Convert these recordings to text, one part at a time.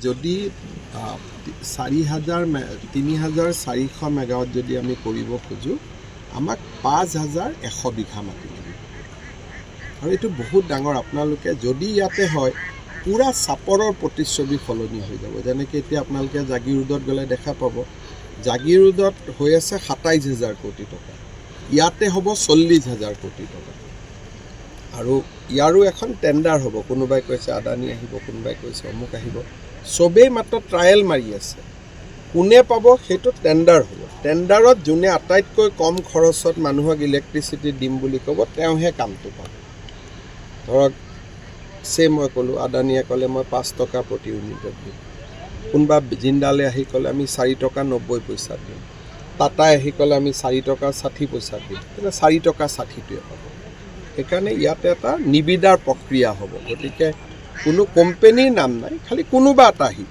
যদি ৩,৪০০ মেগাৱাট যদি আমি কৰিব খোজোঁ, আমাক ৫,১০০ বিঘা মাটি লাগিব। আৰু এইটো বহুত ডাঙৰ। আপোনালোকে যদি ইয়াতে হয়, পূৰা চাপৰৰ প্ৰতিচ্ছবি সলনি হৈ যাব। যেনেকৈ এতিয়া আপোনালোকে জাগীৰ ৰোডত গ'লে দেখা পাব, জাগীৰ ৰোডত হৈ আছে ২৭,০০০ কোটি টকা, ইয়াতে হ'ব ৪০,০০০ কোটি টকা। আৰু ইয়াৰো এখন টেণ্ডাৰ হ'ব। কোনোবাই কৈছে আদানী আহিব, কোনোবাই কৈছে অমুক আহিব, চবেই মাত্ৰ ট্ৰায়েল মাৰি আছে। কোনে পাব সেইটো টেণ্ডাৰ হ'ব। টেণ্ডাৰত যোনে আটাইতকৈ কম খৰচত মানুহক ইলেক্ট্ৰিচিটি দিম বুলি ক'ব, তেওঁহে কামটো পাব। ধৰক মই ক'লোঁ, আদানীয়ে ক'লে মই ৫ টকা প্ৰতি ইউনিটত দিম, কোনোবা জিন্দালে আহি ক'লে আমি ৪ টকা ৯০ পইচা দিম, টাটাই আহি ক'লে আমি ৪ টকা ৬০ পইচা দিম, কিন্তু ৪ টকা ৬০টোৱে পাব। সেইকাৰণে ইয়াতে এটা নিবিদাৰ প্ৰক্ৰিয়া হ'ব। গতিকে কোনো কোম্পেনীৰ নাম নাই, খালি কোনোবা এটা আহিব।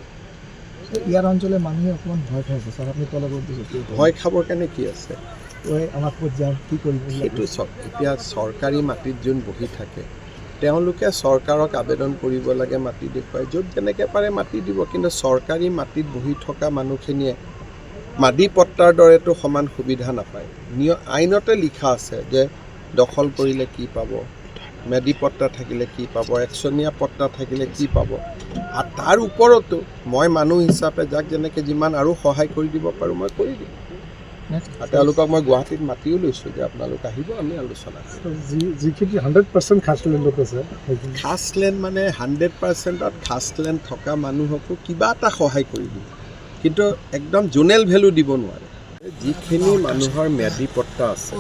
ইয়াৰ অঞ্চলৰ মানুহে অকণমান ভয় খাই আছে, ছাৰ আপুনি তলত দিছে। ভয় খাবৰ কাৰণে কি আছে? আমাক ক'ত যাম, কি কৰিব? সেইটো চাওক, এতিয়া চৰকাৰী মাটিত যোন বহি থাকে, তেওঁলোকে চৰকাৰক আবেদন কৰিব লাগে মাটি দেখুৱাই, য'ত যেনেকৈ পাৰে মাটি দিব। কিন্তু চৰকাৰী মাটিত বহি থকা মানুহখিনিয়ে মাটি পট্টাৰ দৰেতো সমান সুবিধা নাপায়। আইনতে লিখা আছে যে দখল কৰিলে কি পাব, মেডি পট্টা থাকিলে কি পাব, একচনীয়া পট্টা থাকিলে কি পাব। আৰু তাৰ ওপৰতো মই মানুহ হিচাপে যাক যেনেকৈ যিমান আৰু সহায় কৰি দিব পাৰোঁ মই কৰি দিম। আৰু তেওঁলোকক মই গুৱাহাটীত মাতিও লৈছোঁ যে আপোনালোক আহিব, আমি আলোচনা কৰিম। যিখিনি 100% খাছলেণ্ডত আছে, খাছলেণ্ড মানে 100%ত খাছলেণ্ড থকা মানুহকো কিবা এটা সহায় কৰি দিম, কিন্তু একদম জোনেল ভেলু দিব নোৱাৰে। যিখিনি মানুহৰ ম্যাদী পট্টা আছে,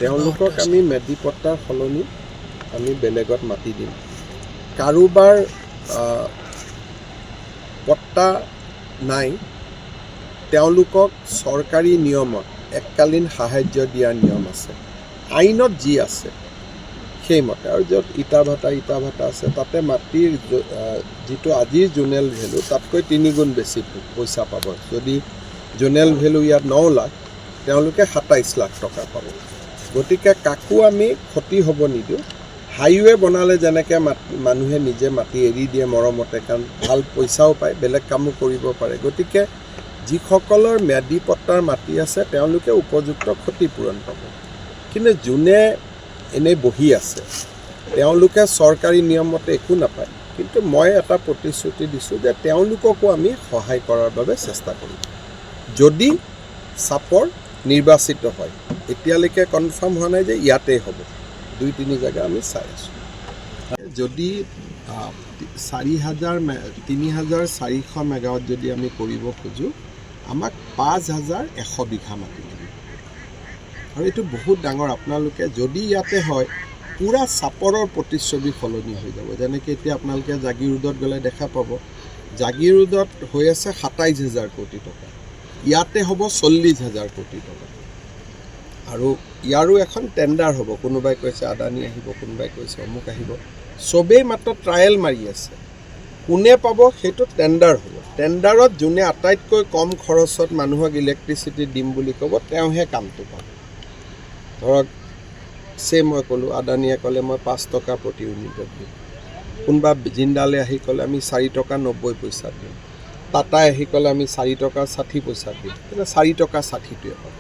তেওঁলোকক আমি ম্যাদী পট্টাৰ সলনি আমি বেলেগত মাতি দিম। কাৰোবাৰ পট্টা নাই, তেওঁলোকক চৰকাৰী নিয়মত এককালীন সাহায্য দিয়াৰ নিয়ম আছে, আইনত যি আছে সেইমতে। আৰু য'ত ইটা ভাটা আছে, তাতে মাটিৰ যিটো আজিৰ জোনেল ভেলু তাতকৈ ৩ গুণ বেছি পইচা পাব। যদি জোনেল ভেলু ইয়াত ৯ লাখ, তেওঁলোকে ২৭ লাখ টকা পাব। গতিকে কাকো আমি ক্ষতি হ'ব নিদিওঁ। হাইৱে বনালে যেনেকৈ মানুহে নিজে মাটি এৰি দিয়ে মৰমতে, কাৰণ ভাল পইচাও পায়, বেলেগ কামো কৰিব পাৰে। গতিকে যিসকলৰ ম্যাদী পট্টাৰ মাটি আছে, তেওঁলোকে উপযুক্ত ক্ষতিপূৰণ পাব। কিন্তু যোনে এনেই বহি আছে, তেওঁলোকে চৰকাৰী নিয়মমতে একো নাপায়। কিন্তু মই এটা প্ৰতিশ্ৰুতি দিছোঁ যে তেওঁলোককো আমি সহায় কৰাৰ বাবে চেষ্টা কৰিম, যদি চাপৰ নিৰ্বাচিত হয়। এতিয়ালৈকে কনফাৰ্ম হোৱা নাই যে ইয়াতেই হ'ব, ২-৩ জেগা আমি চাই আছোঁ। যদি ৩,৪০০ মেগাৱাট যদি আমি কৰিব খোজোঁ, আমাক ৫,১০০ বিঘা মাটি লাগিব। আৰু এইটো বহুত ডাঙৰ। আপোনালোকে যদি ইয়াতে হয়, পূৰা চাপৰৰ প্ৰতিচ্ছবি সলনি হৈ যাব। যেনেকৈ এতিয়া আপোনালোকে জাগীৰ ৰোডত গ'লে দেখা পাব, জাগীৰ ৰোডত হৈ আছে ২৭,০০০ কোটি টকা, ইয়াতে হ'ব ৪০,০০০ কোটি টকা। আৰু ইয়াৰো এখন টেণ্ডাৰ হ'ব। কোনোবাই কৈছে আদানী আহিব, কোনোবাই কৈছে অমুক আহিব, চবেই মাত্ৰ ট্ৰায়েল মাৰি আছে। কোনে পাব সেইটো টেণ্ডাৰ হ'ব। টেণ্ডাৰত যোনে আটাইতকৈ কম খৰচত মানুহক ইলেক্ট্ৰিচিটি দিম বুলি ক'ব, তেওঁহে কামটো পাব। ধৰক মই ক'লোঁ, আদানীয়ে ক'লে মই ৫ টকা প্ৰতি ইউনিটত দিম, কোনোবা জিন্দালে আহি ক'লে আমি ৪ টকা ৯০ পইচা দিম, টাটাই আহি ক'লে আমি ৪ টকা ৬০ পইচা দিম, কিন্তু ৪ টকা ৬০টোৱে পাব।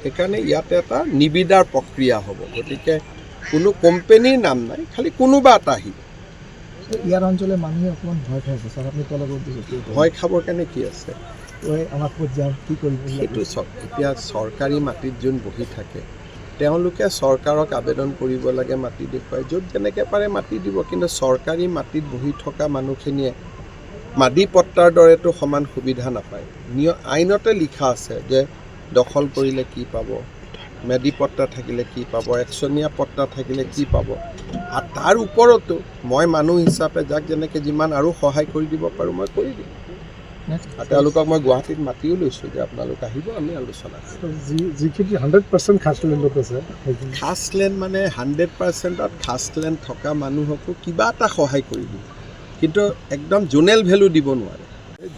সেইকাৰণে ইয়াতে এটা নিবিদাৰ প্ৰক্ৰিয়া হ'ব। গতিকে কোনো কোম্পেনীৰ নাম নাই, খালি কোনোবা এটা আহিব। ইয়াৰ অঞ্চলৰ মানুহে অকণমান ভয় খাই আছে, ছাৰ আপুনি তলত দিছে। ভয় খাবৰ কাৰণে কি আছে? আমাক ক'ত যাম, কি কৰিব? সেইটো চাওক, এতিয়া চৰকাৰী মাটিত যোন বহি থাকে, তেওঁলোকে চৰকাৰক আবেদন কৰিব লাগে মাটি দেখুৱাই, য'ত যেনেকৈ পাৰে মাটি দিব। কিন্তু চৰকাৰী মাটিত বহি থকা মানুহখিনিয়ে মাটি পট্টাৰ দৰেতো সমান সুবিধা নাপায়। আইনতে লিখা আছে যে দখল কৰিলে কি পাব, মেডি পট্টা থাকিলে কি পাব, একচনীয়া পট্টা থাকিলে কি পাব। আৰু তাৰ ওপৰতো মই মানুহ হিচাপে যাক যেনেকৈ যিমান আৰু সহায় কৰি দিব পাৰোঁ মই কৰি দিম। আৰু তেওঁলোকক মই গুৱাহাটীত মাতিও লৈছোঁ যে আপোনালোক আহিব, আমি আলোচনা কৰিম। যিখিনি 100% খাছলেণ্ডত আছে, খাছলেণ্ড মানে 100%ত খাছলেণ্ড থকা মানুহকো কিবা এটা সহায় কৰি দিম, কিন্তু একদম জোনেল ভেলু দিব নোৱাৰে।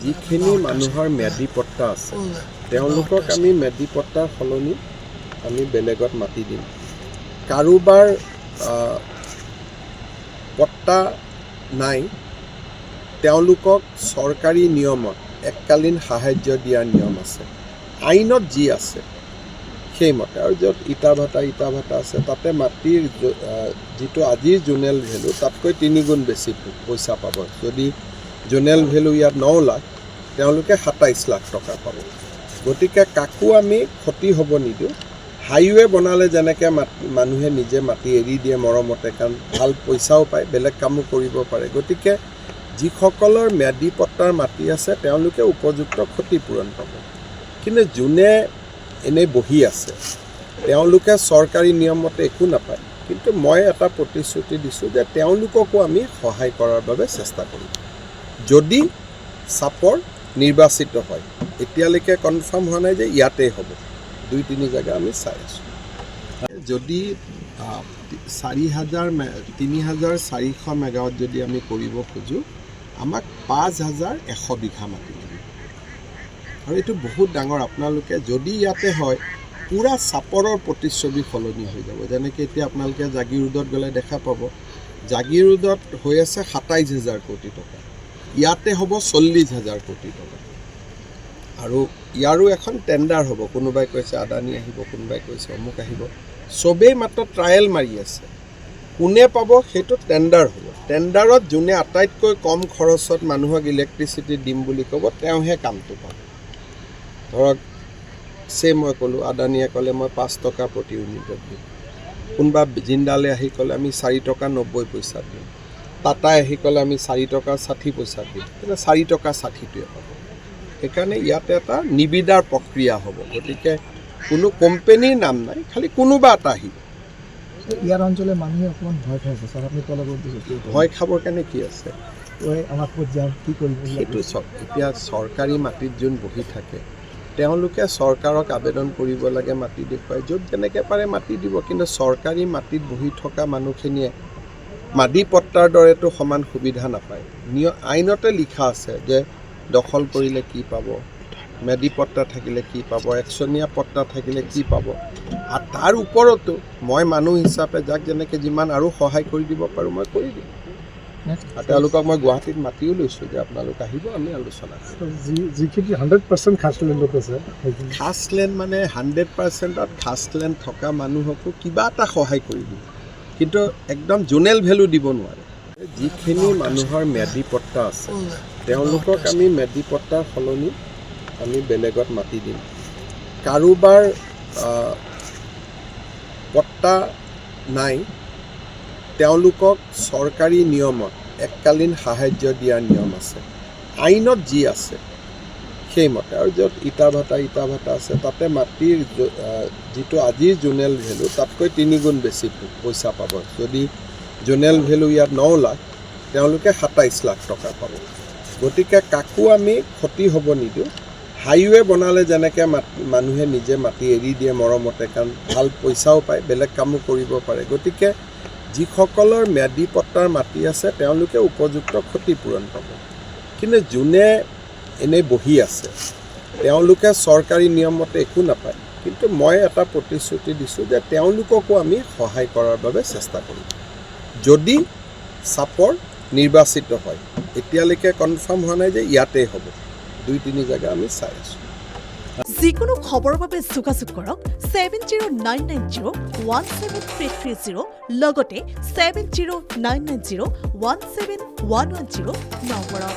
যিখিনি মানুহৰ ম্যাদী পট্টা আছে, তেওঁলোকক আমি ম্যাদী পট্টাৰ সলনি আমি বেলেগত মাতি দিম। কাৰোবাৰ পট্টা নাই, তেওঁলোকক চৰকাৰী নিয়মত এককালীন সাহায্য দিয়াৰ নিয়ম আছে, আইনত যি আছে সেইমতে। আৰু য'ত ইটা ভাটা আছে তাতে মাটিৰ যিটো আজিৰ জোনেল ভেলু তাতকৈ 3 গুণ বেছি পইচা পাব। যদি জোনেল ভেলু ইয়াত 9 লাখ, তেওঁলোকে 27 লাখ টকা পাব। গতিকে কাকো আমি ক্ষতি হ'ব নিদিওঁ। হাইৱে বনালে যেনেকৈ মানুহে নিজে মাটি এৰি দিয়ে মৰমতে, কাৰণ ভাল পইচাও পায়, বেলেগ কামো কৰিব পাৰে। গতিকে যিসকলৰ ম্যাদী পট্টাৰ মাটি আছে তেওঁলোকে উপযুক্ত ক্ষতিপূৰণ পাব। কিন্তু যোনে এনেই বহি আছে তেওঁলোকে চৰকাৰী নিয়মমতে একো নাপায়। কিন্তু মই এটা প্ৰতিশ্ৰুতি দিছোঁ যে তেওঁলোককো আমি সহায় কৰাৰ বাবে চেষ্টা কৰিম যদি চাপৰ নিৰ্বাচিত হয়। এতিয়ালৈকে কনফাৰ্ম হোৱা নাই যে ইয়াতেই হ'ব, 2-3 জেগা আমি চাই আছোঁ। যদি 3,400 মেগাৱাট যদি আমি কৰিব খোজোঁ, আমাক 5,100 বিঘা মাটি লাগিব। আৰু এইটো বহুত ডাঙৰ। আপোনালোকে যদি ইয়াতে হয় পূৰা চাপৰৰ প্ৰতিচ্ছবি সলনি হৈ যাব। যেনেকৈ এতিয়া আপোনালোকে জাগিৰোডত গ'লে দেখা পাব, জাগিৰোডত হৈ আছে 27,000 কোটি টকা, ইয়াতে হ'ব 40,000 কোটি টকা। আৰু ইয়াৰো এখন টেণ্ডাৰ হ'ব। কোনোবাই কৈছে আদানী আহিব, কোনোবাই কৈছে অমুক আহিব, চবেই মাত্ৰ ট্ৰায়েল মাৰি আছে। কোনে পাব সেইটো টেণ্ডাৰ হ'ব। টেণ্ডাৰত যোনে আটাইতকৈ কম খৰচত মানুহক ইলেক্ট্ৰিচিটি দিম বুলি ক'ব তেওঁহে কামটো পাব। ধৰক মই ক'লোঁ, আদানীয়ে ক'লে মই 5 টকা প্ৰতি ইউনিটত দিম, কোনোবা জিন্দালে আহি ক'লে আমি 4 টকা 90 পইচা দিম, টাটাই আহি ক'লে আমি 4 টকা 60 পইচা দিম, তেতিয়া 4 টকা 60টোৱে পাব। সেইকাৰণে ইয়াতে এটা নিবিদাৰ প্ৰক্ৰিয়া হ'ব। গতিকে কোনো কোম্পেনীৰ নাম নাই, খালি কোনোবা এটা আহিব। ইয়াৰ অঞ্চলৰ মানুহে অকণমান ভয় খাই আছে ছাৰ, আপুনি তলত দিছে ভয় খাবৰ কাৰণে কি আছে? আমাক ক'ত যাম, কি কৰিব? সেইটো চাওক, এতিয়া চৰকাৰী মাটিত যোন বহি থাকে তেওঁলোকে চৰকাৰক আবেদন কৰিব লাগে মাটি দেখুৱাই, য'ত যেনেকৈ পাৰে মাটি দিব। কিন্তু চৰকাৰী মাটিত বহি থকা মানুহখিনিয়ে মাটি পট্টাৰ দৰেতো সমান সুবিধা নাপায়। আইনতে লিখা আছে যে দখল কৰিলে কি পাব, ম্যাদী পট্টা থাকিলে কি পাব, একচনীয়া পট্টা থাকিলে কি পাব। আৰু তাৰ ওপৰতো মই মানুহ হিচাপে যাক যেনেকৈ যিমান আৰু সহায় কৰি দিব পাৰোঁ মই কৰি দিম। আৰু তেওঁলোকক মই গুৱাহাটীত মাতিও লৈছোঁ যে আপোনালোক আহিব, আমি আলোচনা কৰিম। যিখিনি 100% খাছলেণ্ডত আছে, খাছলেণ্ড মানে 100%ত খাছলেণ্ড থকা মানুহকো কিবা এটা সহায় কৰি দিম, কিন্তু একদম জোনেল ভেলু দিব নোৱাৰে। যিখিনি মানুহৰ ম্যাদী পট্টা আছে তেওঁলোকক আমি ম্যাদী পট্টাৰ সলনি আমি বেলেগত মাতি দিম। কাৰোবাৰ পট্টা নাই, তেওঁলোকক চৰকাৰী নিয়মত এককালীন সাহায্য দিয়াৰ নিয়ম আছে, আইনত যি আছে সেইমতে। আৰু য'ত ইটা ভাটা আছে তাতে মাটিৰ যিটো আজিৰ জোনেল ভেলু তাতকৈ 3 গুণ বেছি পইচা পাব। যদি জোনেল ভেলু ইয়াত 9 লাখ, তেওঁলোকে 27 লাখ টকা পাব। গতিকে কাকো আমি ক্ষতি হ'ব নিদিওঁ। হাইৱে বনালে যেনেকৈ মানুহে নিজে মাটি এৰি দিয়ে মৰমতে, কাৰণ ভাল পইচাও পায়, বেলেগ কামো কৰিব পাৰে। গতিকে যিসকলৰ ম্যাদী পট্টাৰ মাটি আছে তেওঁলোকে উপযুক্ত ক্ষতিপূৰণ পাব। কিন্তু যোনে এনেই বহি আছে তেওঁলোকে চৰকাৰী নিয়মমতে একো নাপায়। কিন্তু মই এটা প্ৰতিশ্ৰুতি দিছোঁ যে তেওঁলোককো আমি সহায় কৰাৰ বাবে চেষ্টা কৰিম যদি চাপৰ নিৰ্বাচিত হয়। এতিয়ালৈকে কনফাৰ্ম হোৱা নাই যে ইয়াতেই হ'ব, 2-3 জেগা আমি চাই আছোঁ। যিকোনো খবৰৰ বাবে যোগাযোগ কৰক 7099017330 লগতে 7099017110 নম্বৰত।